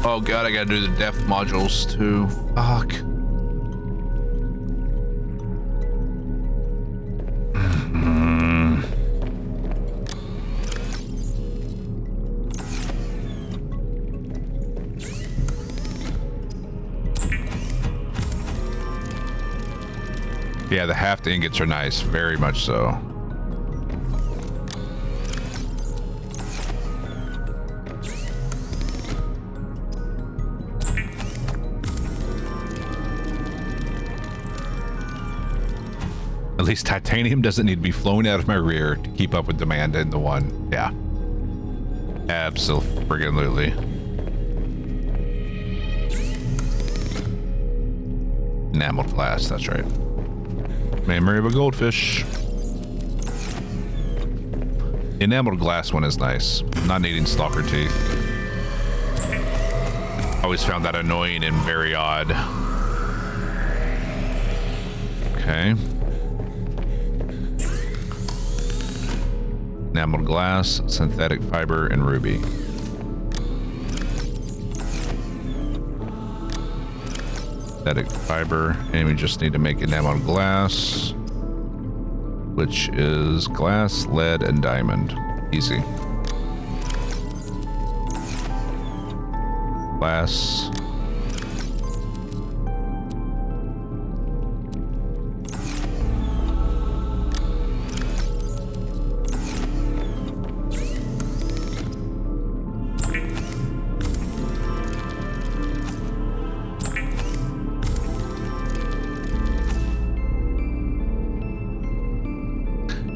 Oh god, I gotta do the depth modules too. Fuck. Yeah, the half ingots are nice, very much so. At least titanium doesn't need to be flowing out of my rear to keep up with demand in the one. Yeah. Absolutely. Enameled glass, that's right. Memory of a goldfish. The enameled glass one is nice. Not needing stalker teeth. Always found that annoying and very odd. Okay. Enameled glass, synthetic fiber, and ruby. Synthetic fiber, and we just need to make enameled glass, which is glass, lead, and diamond. Easy. Glass.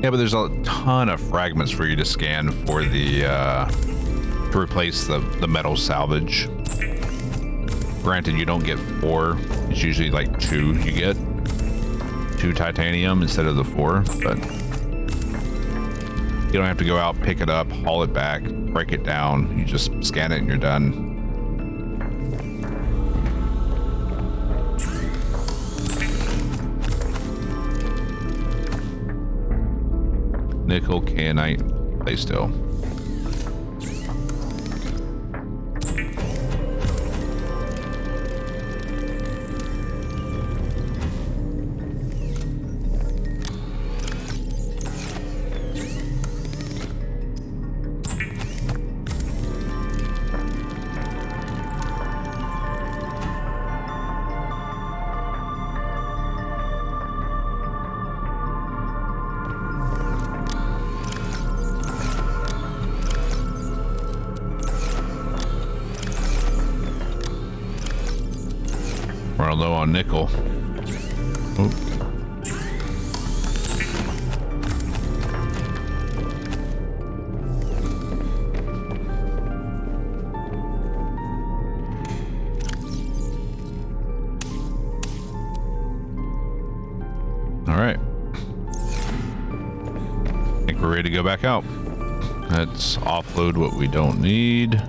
Yeah, but there's a ton of fragments for you to scan for the to replace the metal salvage. Granted, you don't get 4. It's usually like 2 you get. 2 titanium instead of the 4, but you don't have to go out, pick it up, haul it back, break it down. You just scan it and you're done. Nickel, canite, stay still. We're low on nickel. Oop. All right. I think we're ready to go back out. Let's offload what we don't need.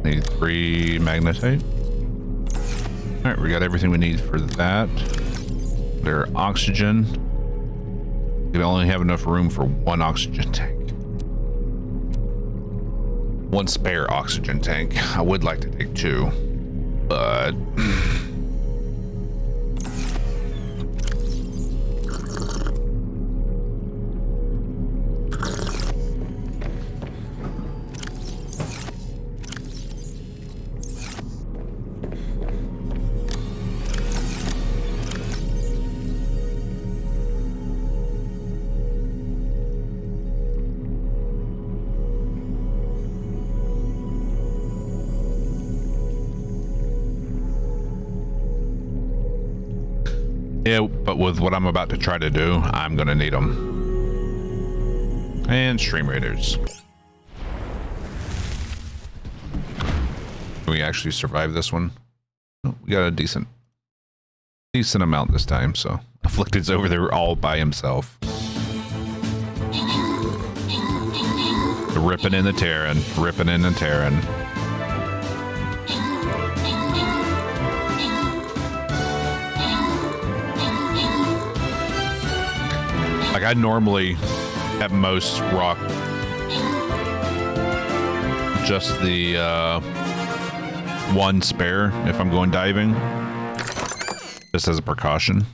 Need 3 magnetite. All right, we got everything we need for that. Their oxygen. We only have enough room for 1 oxygen tank. 1 spare oxygen tank. I would like to take 2, but yeah, but with what I'm about to try to do, I'm gonna need them. And stream raiders. Can we actually survive this one? Oh, we got a decent amount this time, so Afflicted's over there all by himself. Ripping in the tearing, ripping in the tearing. Like I normally at most rock just the one spare if I'm going diving, just as a precaution.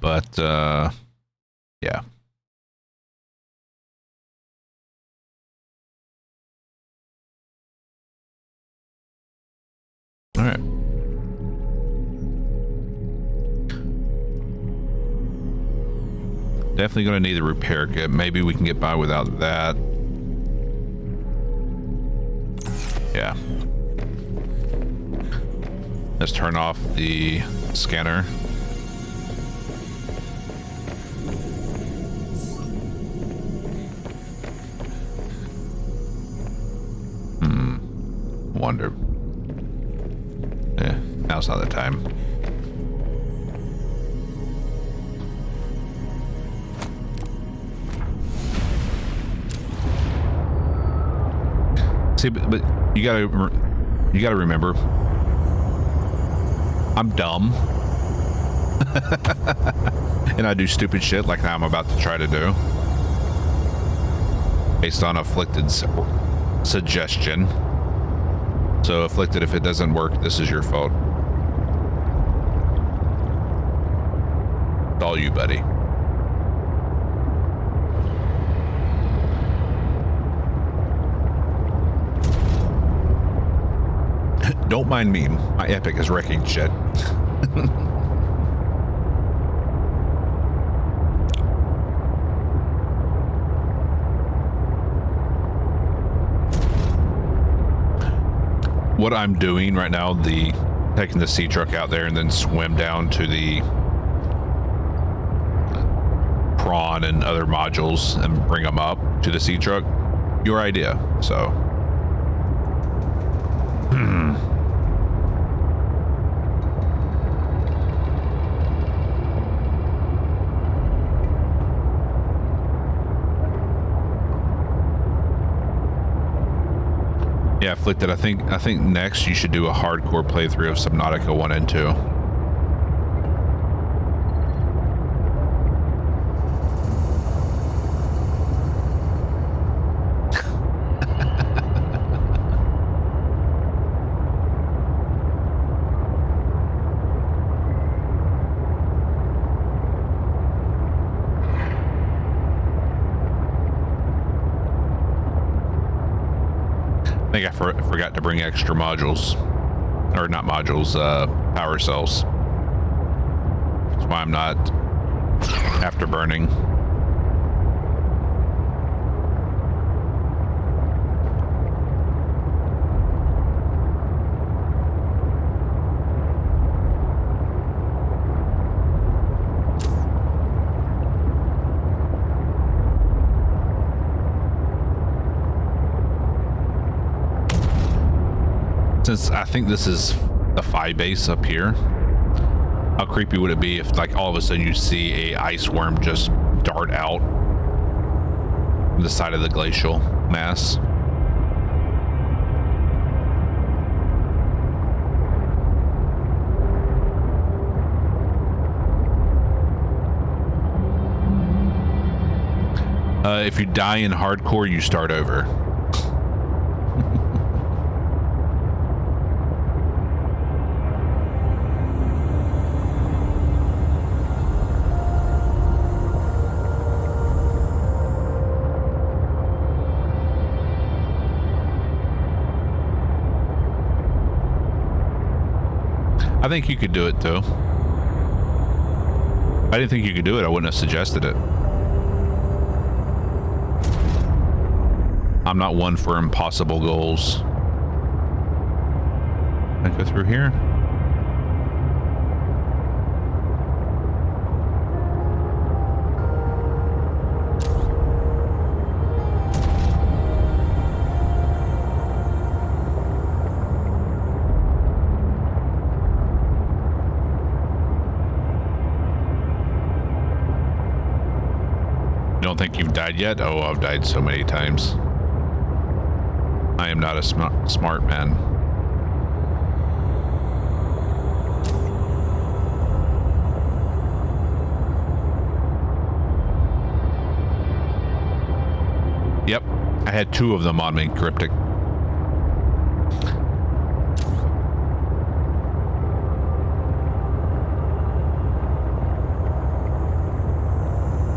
But yeah. All right. Definitely going to need a repair kit. Maybe we can get by without that. Yeah. Let's turn off the scanner. Wonder. Yeah, now's not the time. See, but you gotta remember, I'm dumb, and I do stupid shit like I'm about to try to do, based on Afflicted's suggestion. So Afflicted, if it doesn't work, this is your fault. It's all you, buddy. Don't mind me. My Epic is wrecking shit. What I'm doing right now, taking the sea truck out there and then swim down to the prawn and other modules and bring them up to the sea truck. Your idea, so. Yeah, Afflicted, I think next you should do a hardcore playthrough of Subnautica 1 and 2. I think I forgot to bring extra modules, or not modules, power cells. That's why I'm not afterburning. Since I think this is the Phi base up here, how creepy would it be if, like, all of a sudden you see a ice worm just dart out the side of the glacial mass? If you die in hardcore, you start over. I think you could do it too. I didn't think you could do it. I wouldn't have suggested it. I'm not one for impossible goals. Can I go through here? think you've died yet? Oh, I've died so many times. I am not a smart man. Yep, I had 2 of them on me, Cryptic.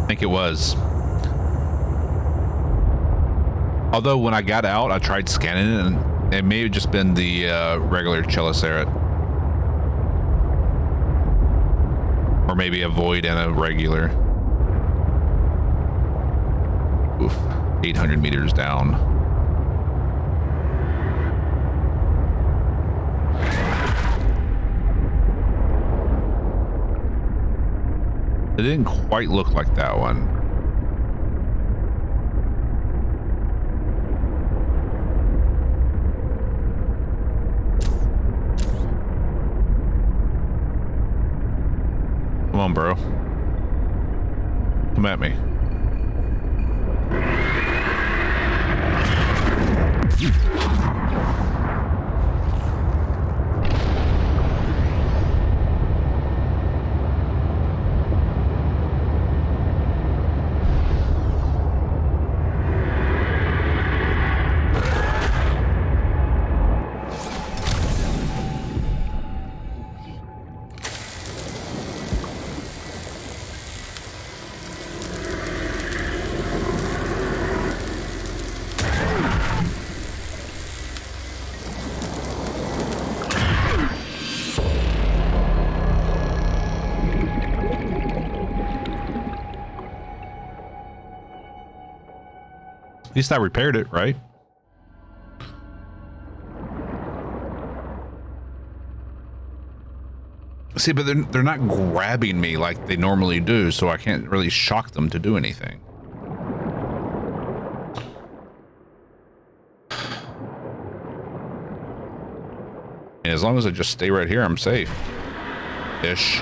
I think it was. Although when I got out, I tried scanning it, and it may have just been the regular Chelicerath. Or maybe a void and a regular. Oof. 800 meters down. It didn't quite look like that one. Come on, bro. Come at me. At least I repaired it, right? See, but they're not grabbing me like they normally do, so I can't really shock them to do anything. And as long as I just stay right here, I'm safe. Ish.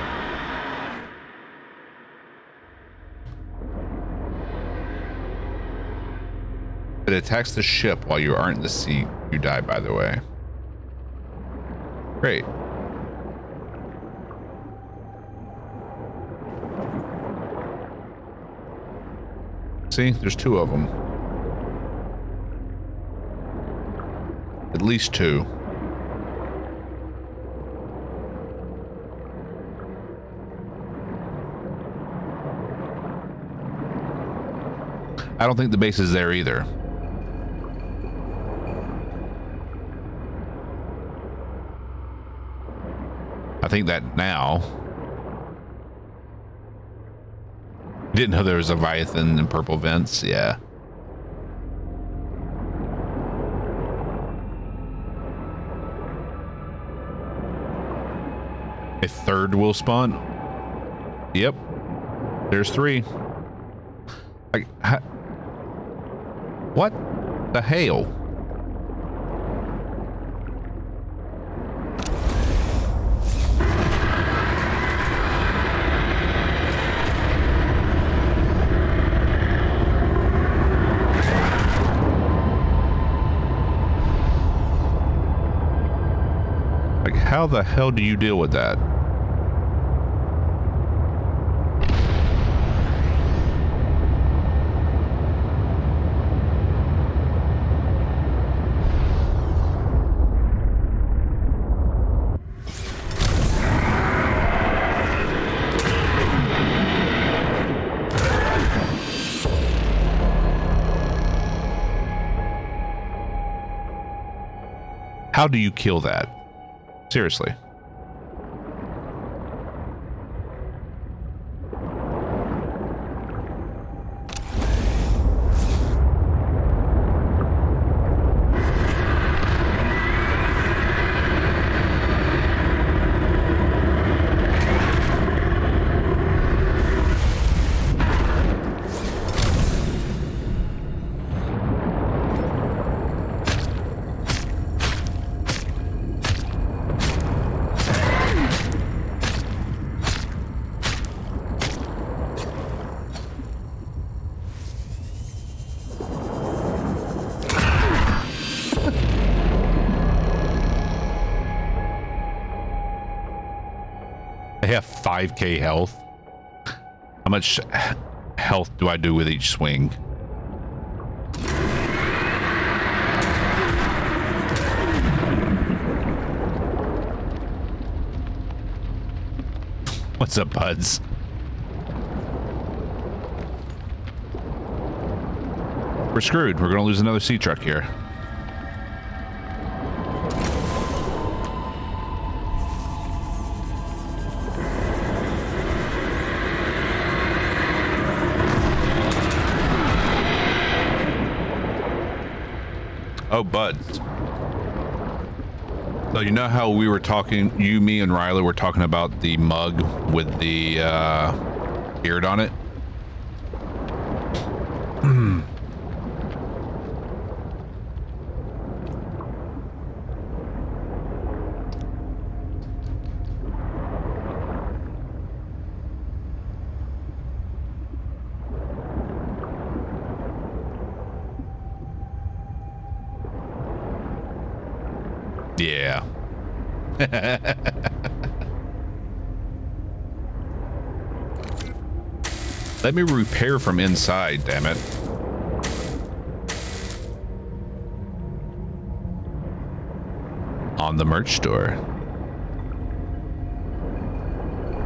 It attacks the ship while you aren't in the seat. You die, by the way. Great. See, there's 2 of them. At least 2. I don't think the base is there either. I think that now. Didn't know there was a Leviathan and purple vents. Yeah. A 3rd will spawn. Yep. There's 3. Like, what the hell? How the hell do you deal with that? How do you kill that? Seriously. I have 5k health. How much health do I do with each swing? What's up, buds? We're screwed. We're gonna lose another sea truck here. Oh, buds. So you know how we were talking, you, me, and Riley were talking about the mug with the beard on it? Yeah. Let me repair from inside, damn it. On the merch store.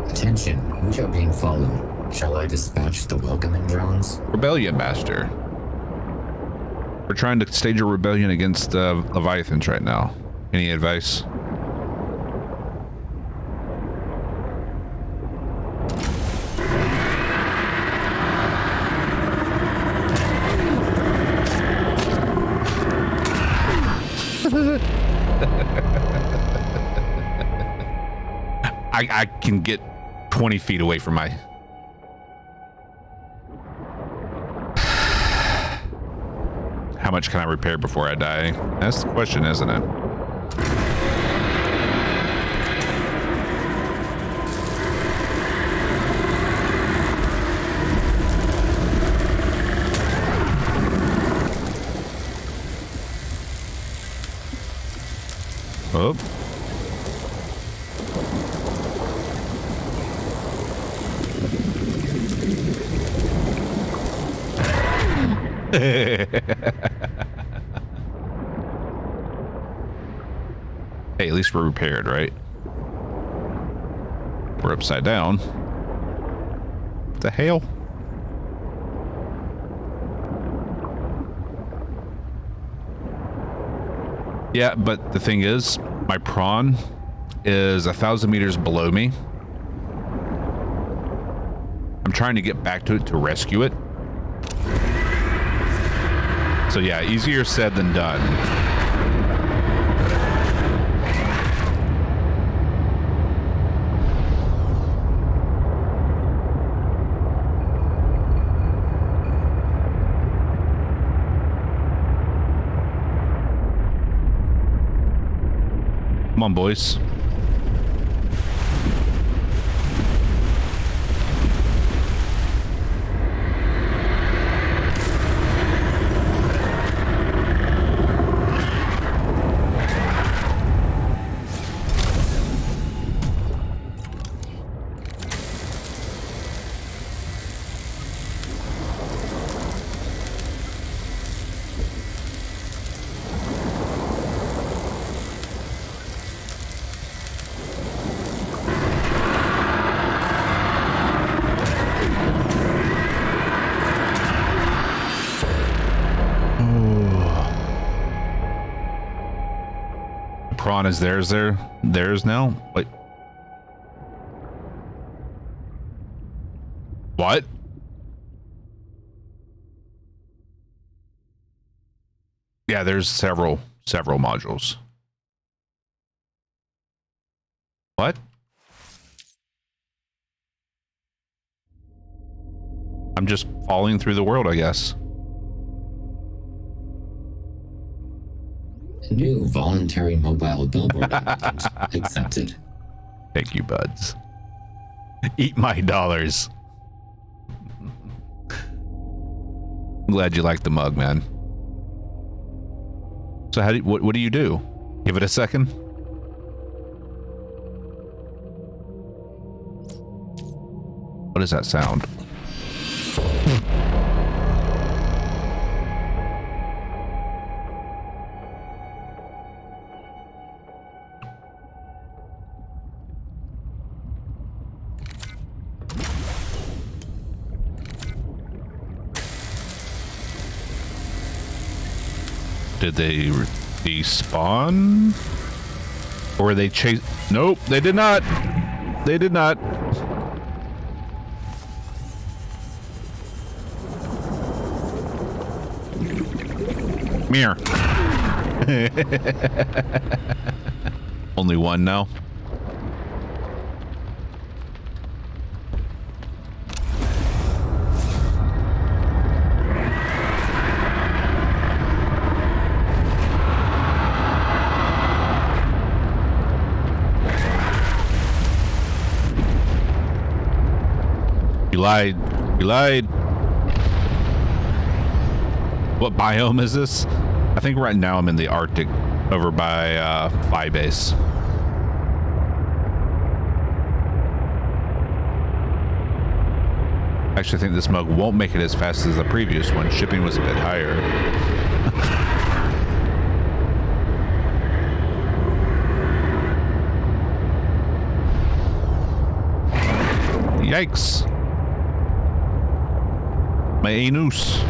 Attention, we are being followed. Shall I dispatch the welcoming drones? Rebellion Master. We're trying to stage a rebellion against Leviathans right now. Any advice? I can get 20 feet away from my... How much can I repair before I die? That's the question, isn't it? Oh. Hey, at least we're repaired, right? We're upside down. What the hell? Yeah, but the thing is, my prawn is 1,000 meters below me. I'm trying to get back to it to rescue it. So yeah, easier said than done. Come on, boys. Prawn is theirs now? Wait. What? Yeah, there's several modules. What? I'm just falling through the world, I guess. New voluntary mobile billboard applicant accepted. Thank you, buds. Eat my dollars. I'm glad you like the mug, man. So how do you, what do you do? Give it a second. What is that sound? Did they despawn? Or were they chase? Nope, they did not. They did not. Mirror. Only one now. You lied. You lied. What biome is this? I think right now I'm in the Arctic over by Phi Base. Actually, I think this mug won't make it as fast as the previous one. Shipping was a bit higher. Yikes. My anus.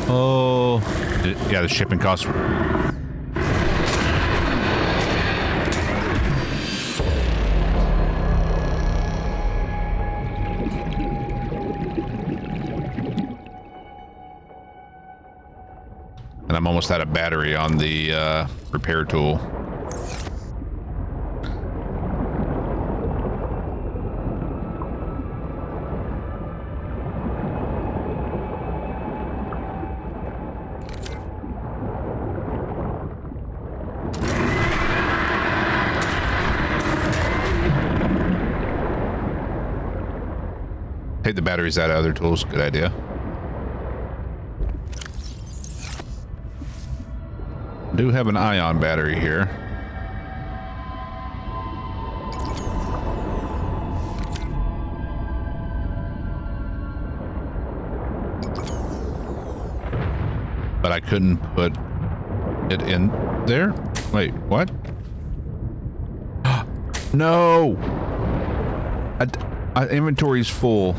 Oh, yeah, the shipping costs. And I'm almost out of battery on the repair tool. Take the batteries out of other tools. Good idea. Do have an ion battery here. But I couldn't put it in there. Wait, what? No! Inventory's full.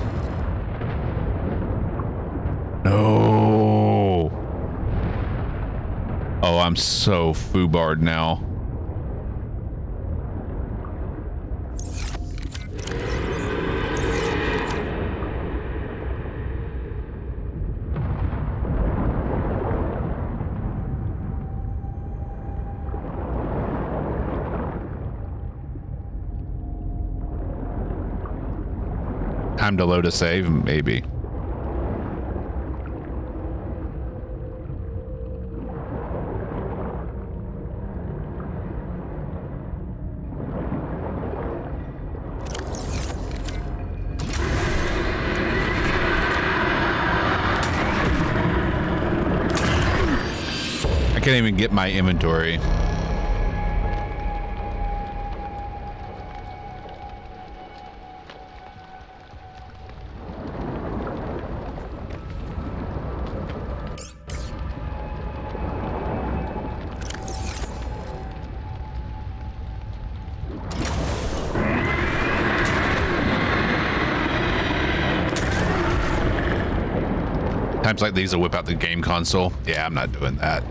No. Oh, I'm so foobarred now. Time to load a save, maybe. I can't even get my inventory. Times like these will whip out the game console. Yeah, I'm not doing that.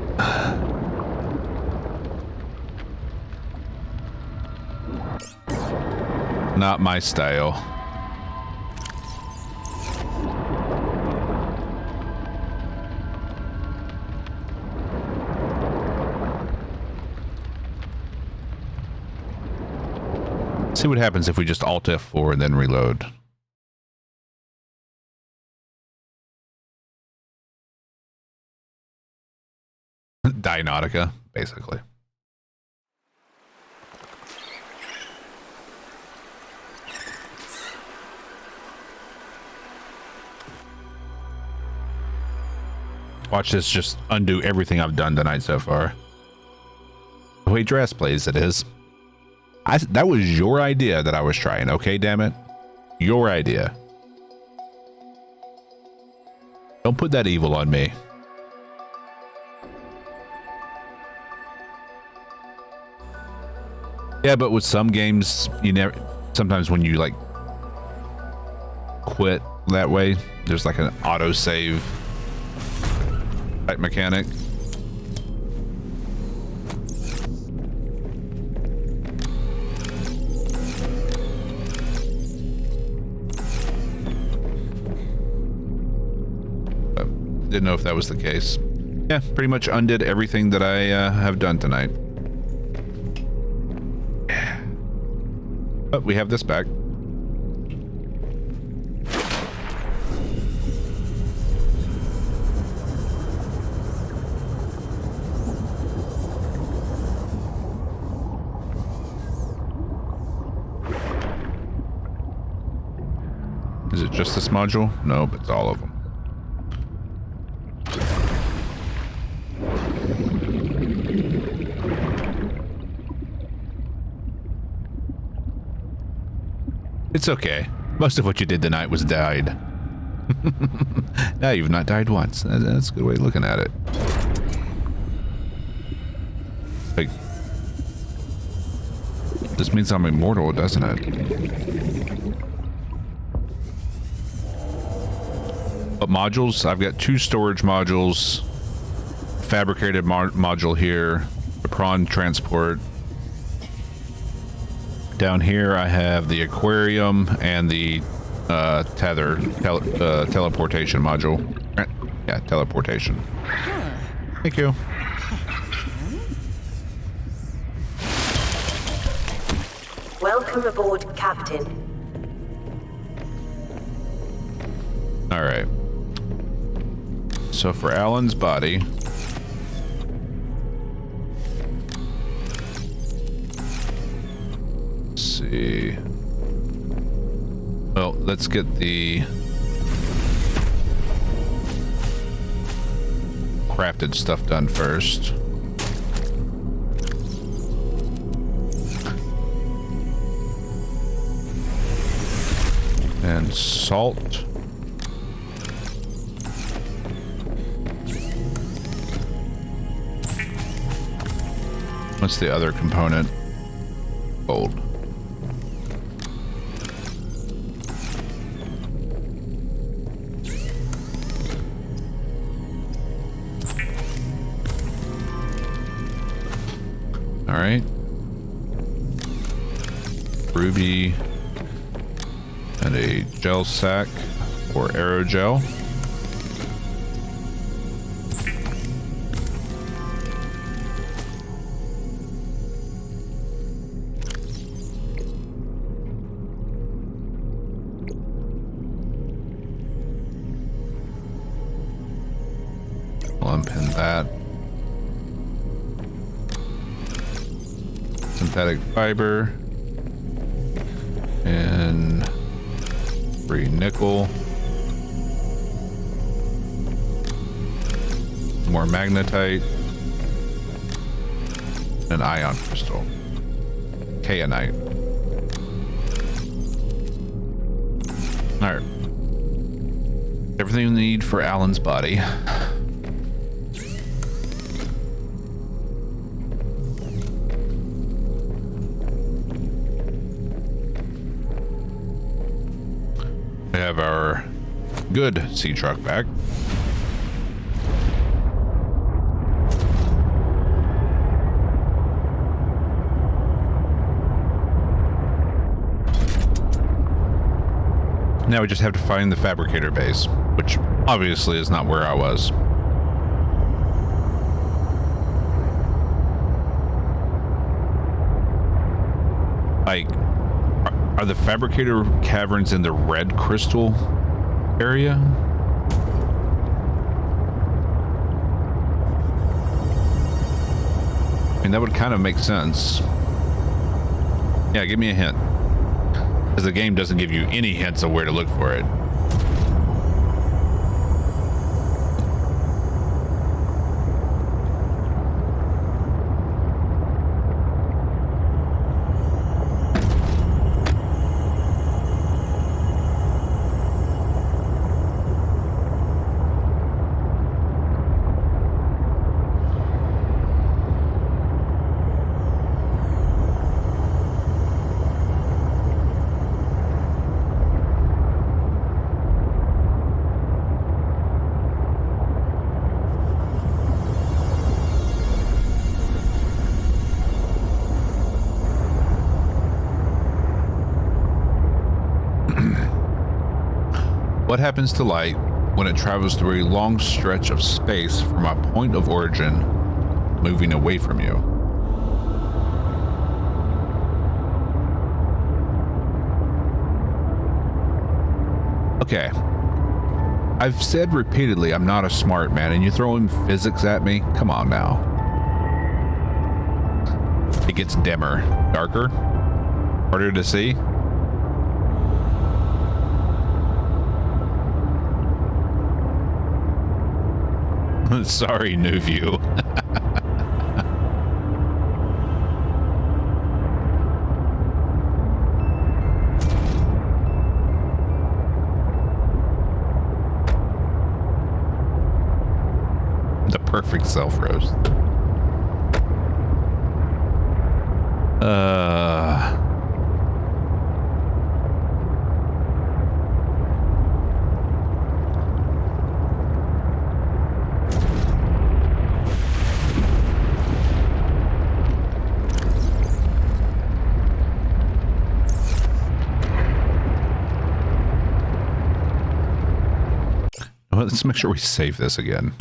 Not my style. See what happens if we just Alt F4 and then reload. Subnautica, basically. Watch this just undo everything I've done tonight so far. The way Drast plays it is. That was your idea that I was trying, okay, damn it? Your idea. Don't put that evil on me. Yeah, but with some games, you never. Sometimes when you like quit that way, there's like an auto save type mechanic. Didn't know if that was the case. Yeah, pretty much undid everything that I have done tonight. But we have this back. Is it just this module? Nope, it's all of them. It's okay. Most of what you did tonight was died. Now you've not died once. That's a good way of looking at it. Like, this means I'm immortal, doesn't it? But modules, I've got 2 storage modules, fabricated module here, the prawn transport. Down here I have the aquarium and the teleportation module. Yeah, teleportation. Thank you. Welcome aboard, Captain. All right. So for Alan's body, let's see. Well, let's get the crafted stuff done first. And salt. What's the other component? Gold. All right. Ruby and a gel sack or aerogel. I'll unpin that. Synthetic fiber and free nickel. More magnetite. An ion crystal. Kaonite. Alright. Everything we need for Alan's body. We have our good sea truck back. Now we just have to find the fabricator base, which obviously is not where I was. Like, are the fabricator caverns in the red crystal area? I mean, that would kind of make sense. Yeah, give me a hint. Because the game doesn't give you any hints of where to look for it. What happens to light when it travels through a long stretch of space from a point of origin, moving away from you? Okay. I've said repeatedly I'm not a smart man, and you're throwing physics at me? Come on now. It gets dimmer, darker, harder to see. Sorry, new view. The perfect self roast. Well, let's make sure we save this again.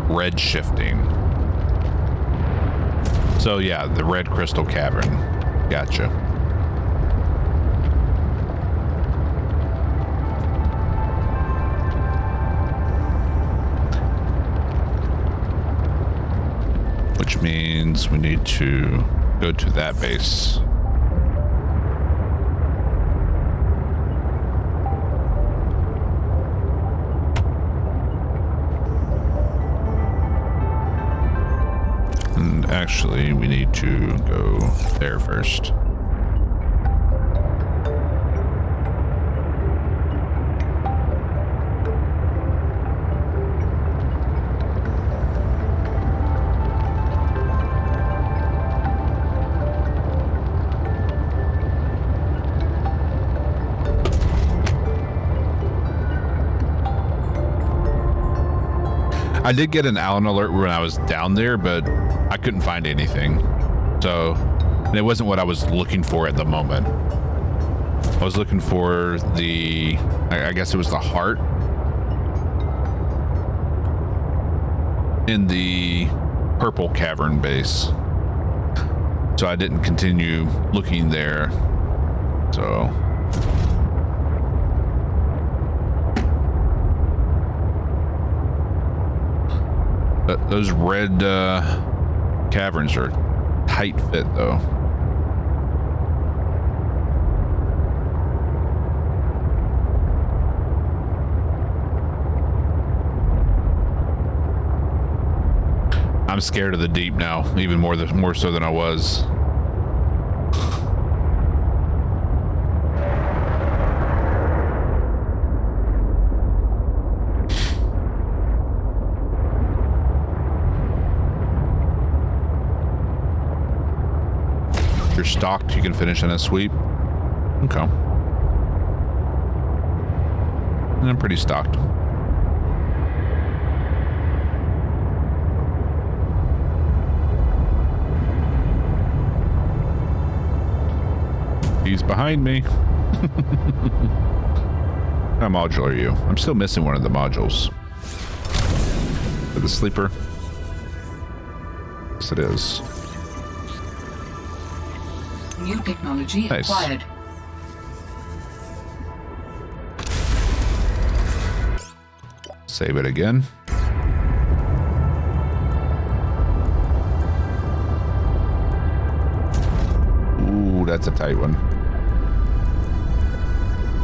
Red shifting. So yeah, the red crystal cavern. Gotcha. Which means we need to go to that base. And actually, we need to go there first. I did get an Allen alert when I was down there, but I couldn't find anything. So, and it wasn't what I was looking for at the moment. I was looking for the, I guess it was the heart in the purple cavern base. So I didn't continue looking there. So... those red caverns are tight fit, though. I'm scared of the deep now, even more so than I was. You're stocked, you can finish in a sweep. Okay. I'm pretty stocked. He's behind me. How module are you? I'm still missing one of the modules. For the sleeper. Yes, it is. New technology acquired. Save it again. Ooh, that's a tight one.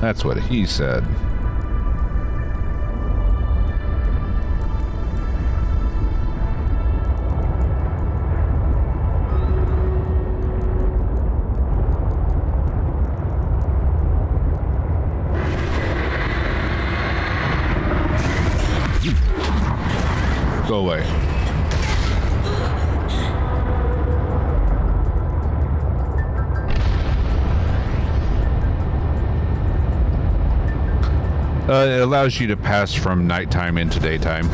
That's what he said. Go away. It allows you to pass from nighttime into daytime.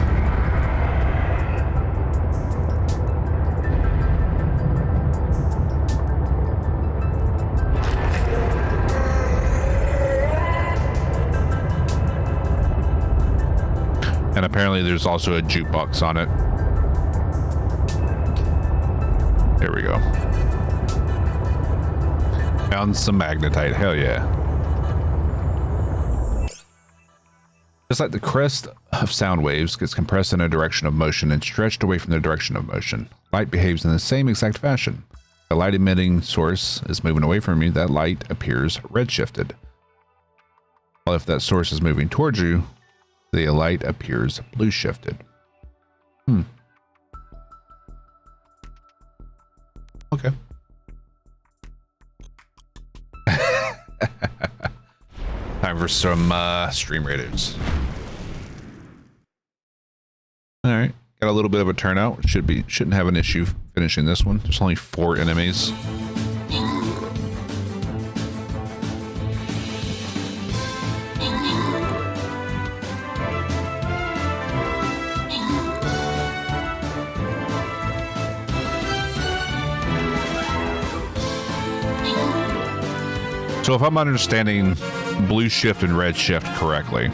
And apparently there's also a jukebox on it. There we go. Found some magnetite. Hell yeah. Just like the crest of sound waves gets compressed in a direction of motion and stretched away from the direction of motion, light behaves in the same exact fashion. The light emitting source is moving away from you, that light appears redshifted. While if that source is moving towards you, the light appears blue shifted. Okay. Time for some stream ratings. All right, got a little bit of a turnout. Shouldn't have an issue finishing this one. There's only 4 enemies. So if I'm understanding blue shift and red shift correctly,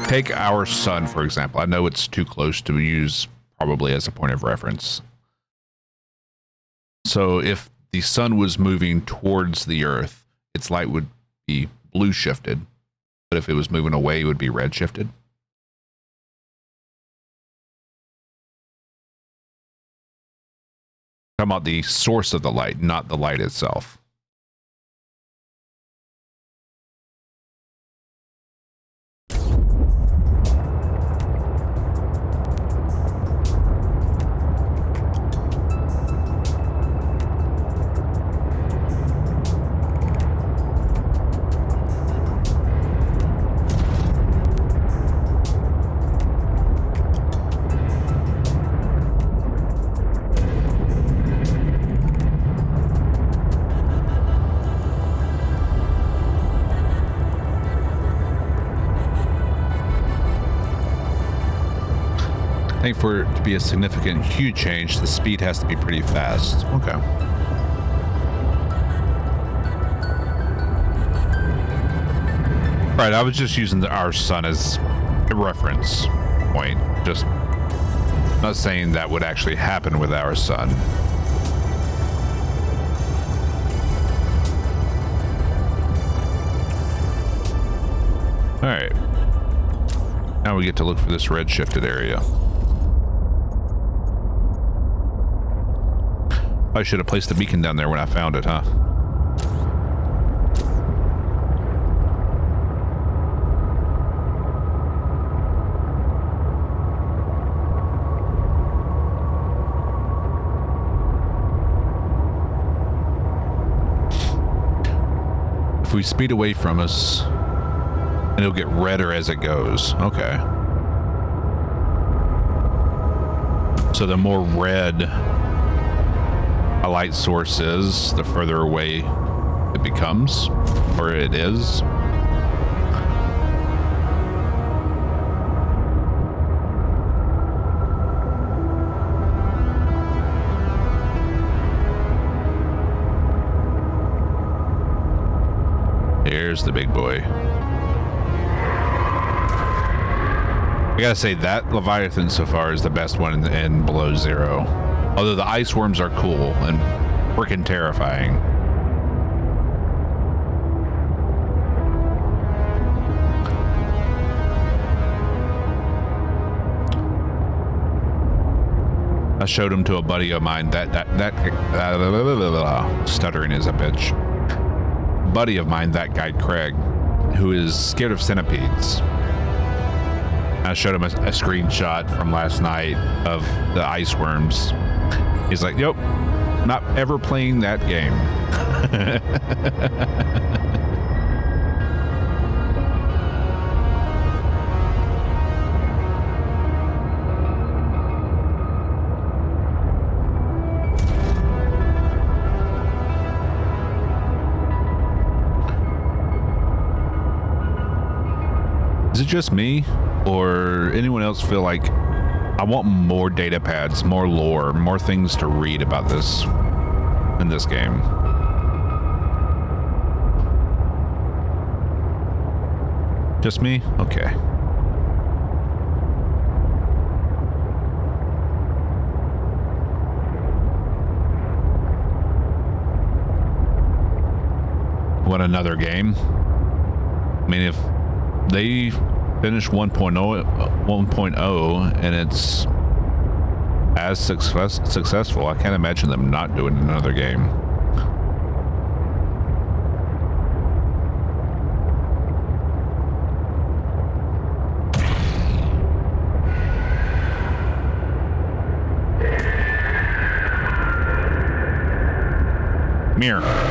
take our sun, for example. I know it's too close to use probably as a point of reference. So if the sun was moving towards the earth, its light would be blue shifted. But if it was moving away, it would be red shifted. Talking about the source of the light, not the light itself. I think for it to be a significant hue change, the speed has to be pretty fast. Okay. Right, I was just using our sun as a reference point. Just not saying that would actually happen with our sun. All right. Now we get to look for this red shifted area. I should have placed the beacon down there when I found it, huh? If we speed away from us, and it'll get redder as it goes. Okay. So the more red a light source is, the further away it becomes, or it is. Here's the big boy. I gotta say, that Leviathan so far is the best one in Below Zero. Although the ice worms are cool and freaking terrifying. I showed him to a buddy of mine. Stuttering is a bitch. Buddy of mine, that guy Craig, who is scared of centipedes. I showed him a screenshot from last night of the ice worms. He's like, "Yep, not ever playing that game." Is it just me, or anyone else feel like I want more data pads, more lore, more things to read about this in this game? Just me? Okay. Want another game? I mean, if they finish 1.0 and it's as successful, I can't imagine them not doing another game. Mirror.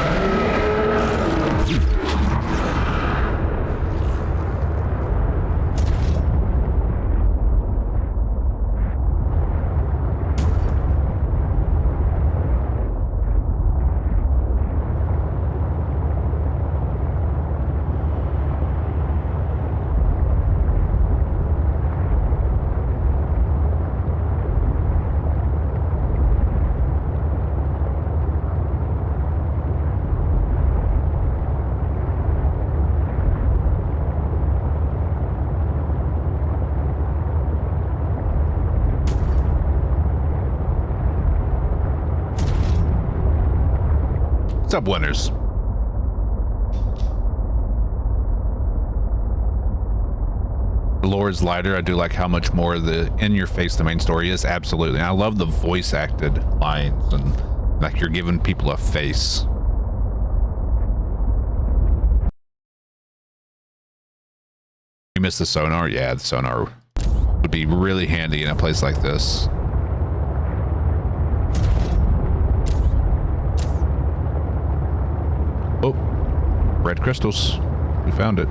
What's up, winners? The lore is lighter. I do like how much more the in your face the main story is. Absolutely. I love the voice acted lines and like you're giving people a face. You miss the sonar? Yeah, the sonar would be really handy in a place like this. Oh, red crystals. We found it.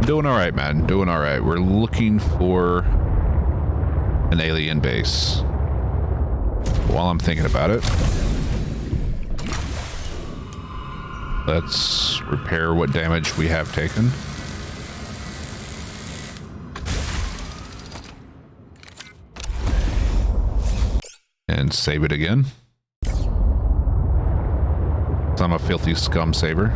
Doing all right, man. Doing all right. We're looking for an alien base. While I'm thinking about it, let's repair what damage we have taken. And save it again. I'm a filthy scum saver.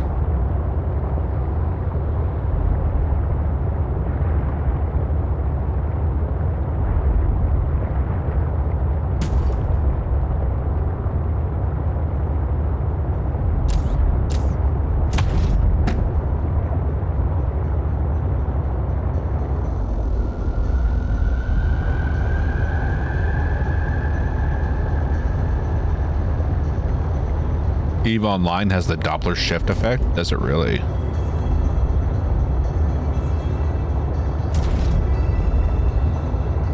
EVE Online has the Doppler shift effect? Does it really?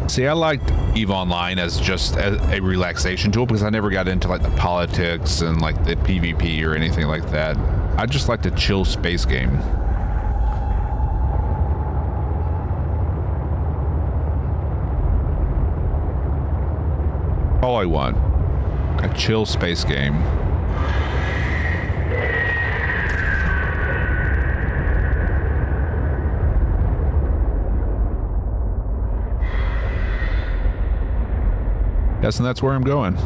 See, I liked EVE Online as just a relaxation tool because I never got into like the politics and like the PvP or anything like that. I just like a chill space game. All I want. A chill space game. Yes, and that's where I'm going.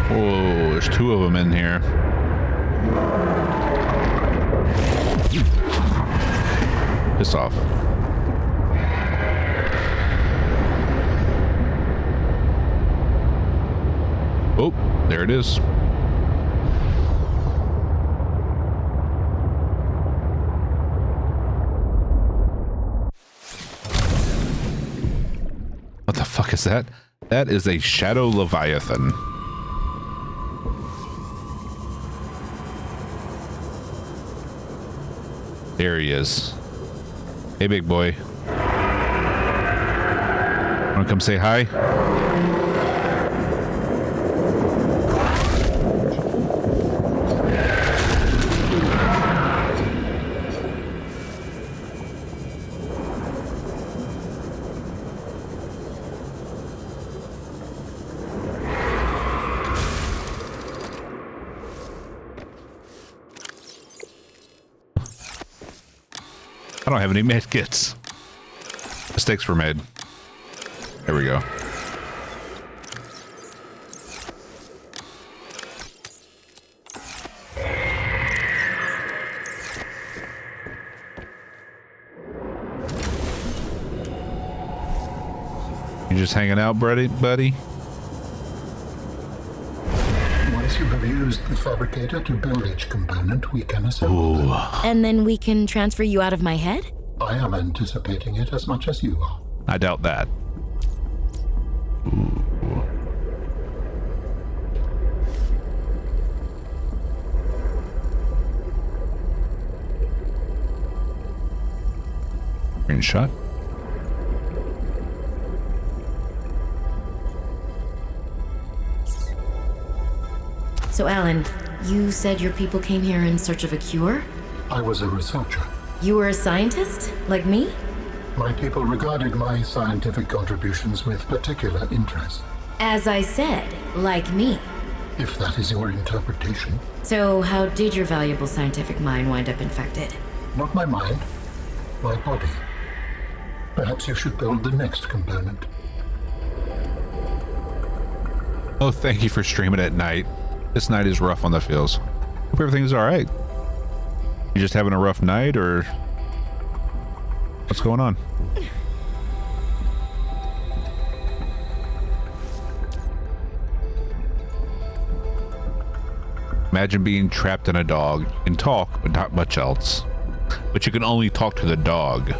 Whoa, there's two of them in here. Piss off. Oh, there it is. What the fuck is that? That is a Shadow Leviathan. There he is. Hey, big boy. Wanna come say hi? I don't have any med kits. Mistakes were made. There we go. You just hanging out, buddy? Once you have used the fabricator to build each component, we can assemble them. And then we can transfer you out of my head? I am anticipating it as much as you are. I doubt that. Ooh. Green shot. So, Alan, you said your people came here in search of a cure? I was a researcher. You were a scientist? Like me? My people regarded my scientific contributions with particular interest. As I said, like me. If that is your interpretation. So, how did your valuable scientific mind wind up infected? Not my mind, my body. Perhaps you should build the next component. Oh, thank you for streaming at night. This night is rough on the feels. Hope everything's all right. You just having a rough night, or what's going on? Imagine being trapped in a dog. You can talk, but not much else. But you can only talk to the dog.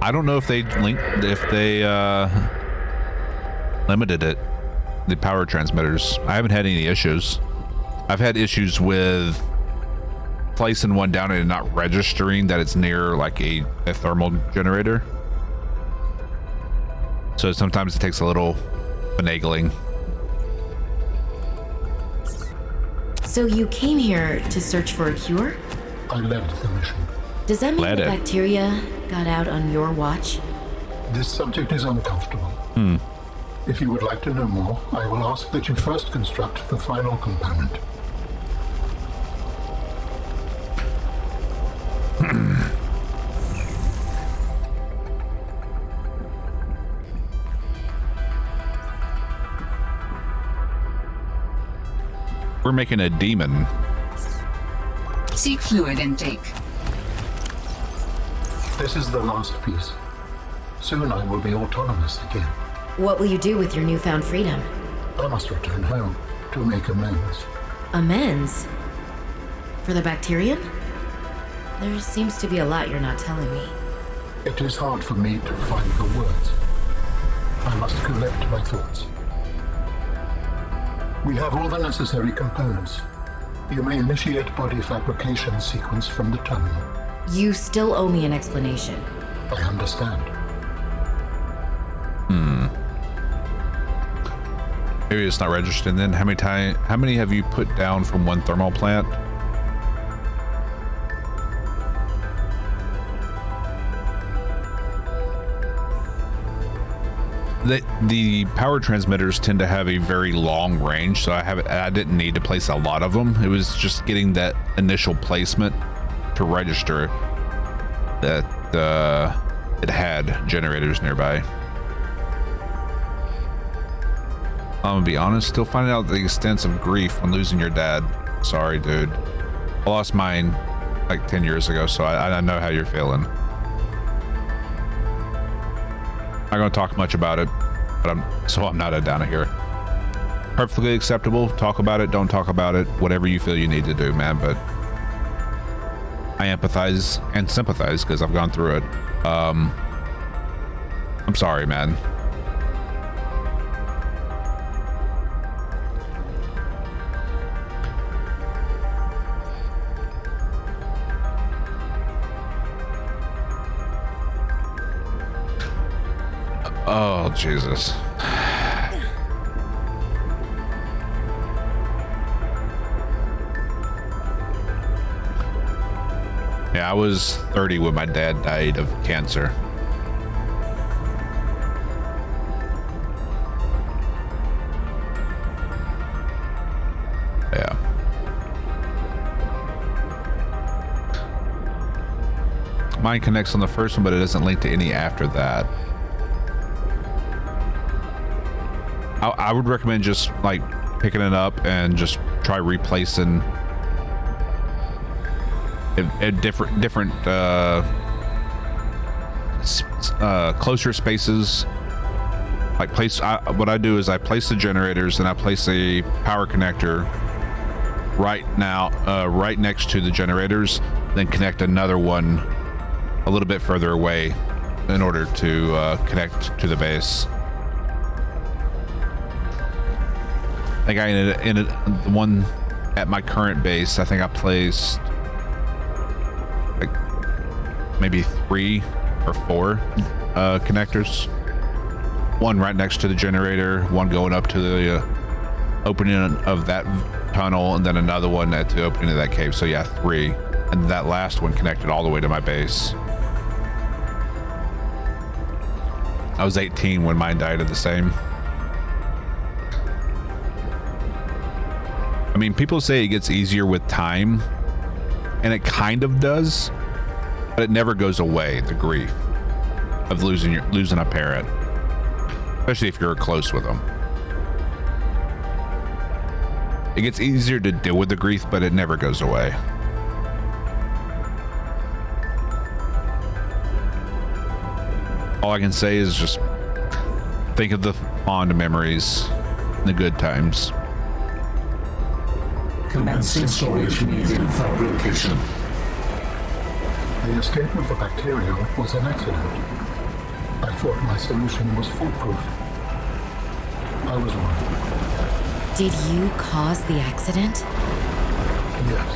I don't know if they limited it, the power transmitters. I haven't had any issues. I've had issues with placing one down and not registering that it's near like a thermal generator. So sometimes it takes a little finagling. So you came here to search for a cure? I led the mission. Does that mean Led the it. bacteria got out on your watch? This subject is uncomfortable. If you would like to know more, I will ask that you first construct the final component. We're making a demon. Seek fluid intake. This is the last piece. Soon I will be autonomous again. What will you do with your newfound freedom? I must return home to make amends. Amends? For the bacterium? There seems to be a lot you're not telling me. It is hard for me to find the words. I must collect my thoughts. We have all the necessary components. You may initiate body fabrication sequence from the terminal. You still owe me an explanation. I understand. Maybe it's not registered then. How many have you put down from one thermal plant? The power transmitters tend to have a very long range, so I didn't need to place a lot of them. It was just getting that initial placement to register that it had generators nearby. I'm gonna be honest, still finding out the extent of grief when losing your dad. Sorry, dude. I lost mine like 10 years ago, so I know how you're feeling. Not gonna talk much about it, but I'm not a down here. Perfectly acceptable. Talk about it, don't talk about it, whatever you feel you need to do, man. But I empathize and sympathize because I've gone through it. I'm sorry, man. Oh, Jesus. Yeah, I was 30 when my dad died of cancer. mine connects on the first one, but it doesn't link to any after that. I would recommend just like picking it up and just try replacing at different closer spaces. Like what I do is I place the generators and I place a power connector right next to the generators, then connect another one a little bit further away in order to connect to the base. I think in the one at my current base, I think I placed like maybe 3 or 4 connectors. One right next to the generator, one going up to the opening of that tunnel, and then another one at the opening of that cave. So yeah, 3. And that last one connected all the way to my base. I was 18 when mine died of the same. I mean, people say it gets easier with time, and it kind of does, but it never goes away, the grief of losing a parent, especially if you're close with them. It gets easier to deal with the grief, but it never goes away. All I can say is just think of the fond memories and the good times. Commencing storage medium fabrication. The escape of the bacteria was an accident. I thought my solution was foolproof. I was wrong. Did you cause the accident? Yes.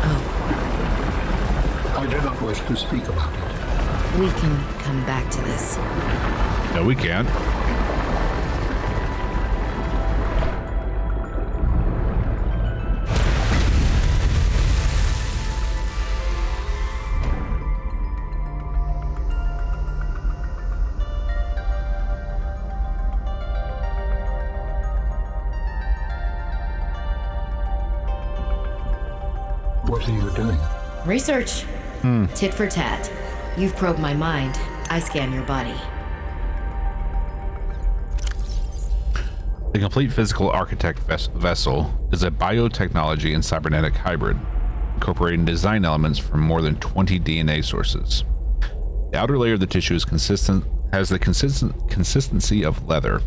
Oh, I do not wish to speak about it. we can come back to this. No, we can't. What are you doing? Research. Tit for tat. You've probed my mind. I scan your body. The complete physical architect vessel is a biotechnology and cybernetic hybrid, incorporating design elements from more than 20 DNA sources. The outer layer of the tissue is has the consistency of leather.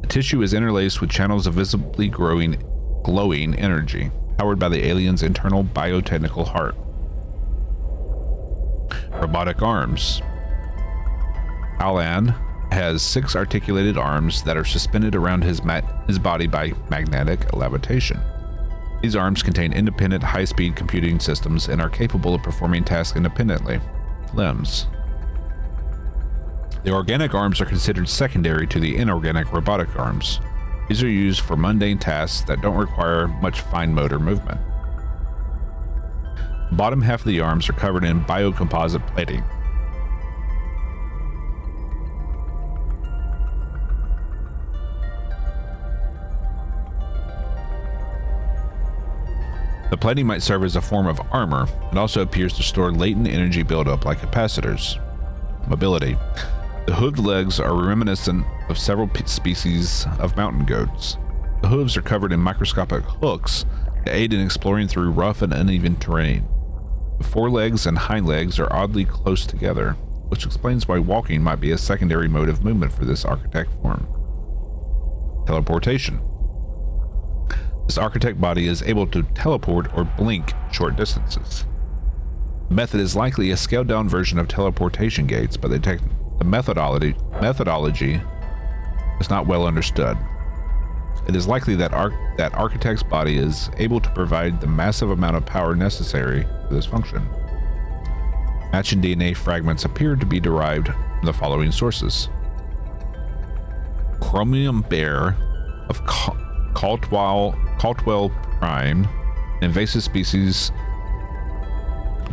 The tissue is interlaced with channels of visibly glowing energy, powered by the alien's internal biotechnical heart. Robotic arms. Alan has 6 articulated arms that are suspended around his body by magnetic levitation. These arms contain independent high-speed computing systems and are capable of performing tasks independently. Limbs. The organic arms are considered secondary to the inorganic robotic arms. These are used for mundane tasks that don't require much fine motor movement. The bottom half of the arms are covered in biocomposite plating. The plating might serve as a form of armor. It also appears to store latent energy buildup like capacitors. Mobility. The hooved legs are reminiscent of several species of mountain goats. The hooves are covered in microscopic hooks to aid in exploring through rough and uneven terrain. The forelegs and hind legs are oddly close together, which explains why walking might be a secondary mode of movement for this architect form. Teleportation. This architect body is able to teleport or blink short distances. The method is likely a scaled-down version of teleportation gates, but the methodology is not well understood. It is likely that that architect's body is able to provide the massive amount of power necessary for this function. Matching DNA fragments appear to be derived from the following sources. Chromium bear of Caldwell prime, an invasive species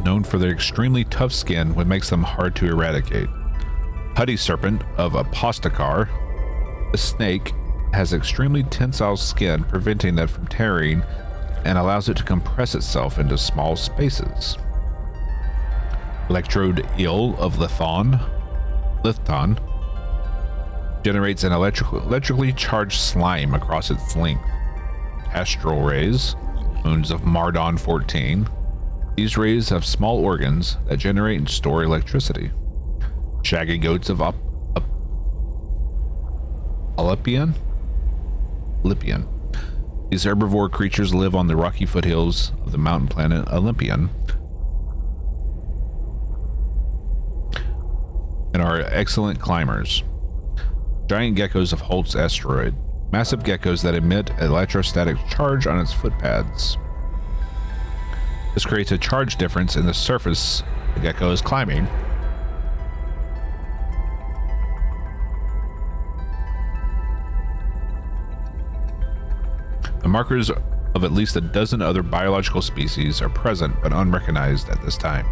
known for their extremely tough skin, which makes them hard to eradicate. Putty serpent of Apostocar. The snake has extremely tensile skin, preventing it from tearing and allows it to compress itself into small spaces. Electrode eel of Lithon generates an electrically charged slime across its length. Astral rays, moons of Mardon 14. These rays have small organs that generate and store electricity. Shaggy goats of Olympian. These herbivore creatures live on the rocky foothills of the mountain planet Olympian and are excellent climbers. Giant geckos of Holt's asteroid. Massive geckos that emit electrostatic charge on its footpads. This creates a charge difference in the surface the gecko is climbing. The markers of at least a dozen other biological species are present but unrecognized at this time.